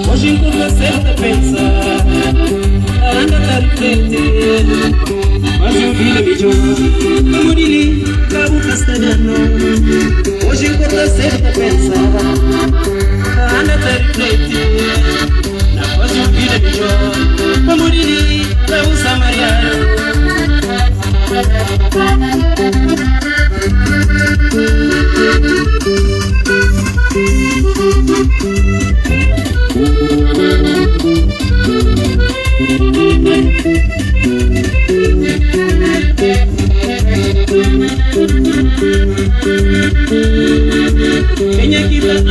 Hoje enquanto acerta pensar, anda a refletir, mas eu vi na mídia, como dili, cabo castelhano. Hoje enquanto acerta pensar, anda a refletir, mas eu vi na mídia, como dili, cabo samariano. Kenya kita